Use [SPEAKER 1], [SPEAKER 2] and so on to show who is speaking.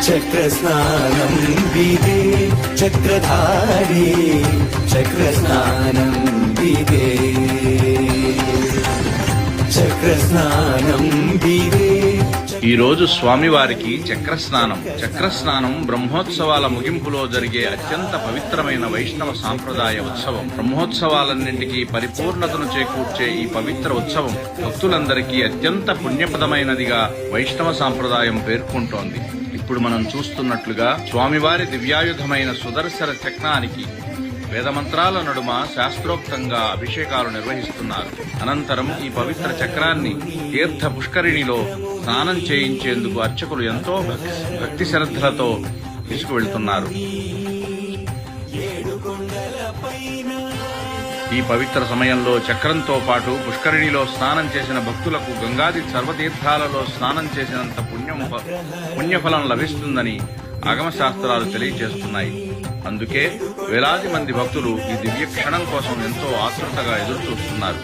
[SPEAKER 1] చక్రస్నానం విదే చక్రధారి చక్రస్నానం విదే చక్రస్నానం విదే.
[SPEAKER 2] ఈ రోజు స్వామివారికి చక్రస్నానం. చక్రస్నానం బ్రహ్మోత్సవాల ముగింపులో జరిగే అత్యంత పవిత్రమైన వైష్ణవ సాంప్రదాయ ఉత్సవం. బ్రహ్మోత్సవాలన్నింటికీ పరిపూర్ణతను చేకూర్చే ఈ పవిత్ర ఉత్సవం భక్తులందరికీ అత్యంత పుణ్యప్రదమైనదిగా వైష్ణవ సాంప్రదాయం పేర్కొంటోంది. ఇప్పుడు మనం చూస్తున్నట్లుగా స్వామివారి దివ్యాయుధమైన సుదర్శన చక్రానికి వేదమంత్రాల నడుమ శాస్త్రోక్తంగా అభిషేకాలు నిర్వహిస్తున్నారు. అనంతరం ఈ పవిత్ర చక్రాన్ని తీర్థ పుష్కరిణిలో స్నానం చేయించేందుకు అర్చకులు ఎంతో భక్తి శ్రద్ధలతో తీసుకువెళ్తున్నారు. ఈ పవిత్ర సమయంలో చక్రంతో పాటు పుష్కరిణిలో స్నానం చేసిన భక్తులకు గంగాది సర్వతీర్థాలలో స్నానం చేసినంత పుణ్యఫలం లభిస్తుందని ఆగమశాస్త్రాలు తెలియజేస్తున్నాయి. అందుకే వేలాది మంది భక్తులు ఈ దివ్య క్షణం కోసం ఎంతో ఆతృతగా ఎదురుచూస్తున్నారు.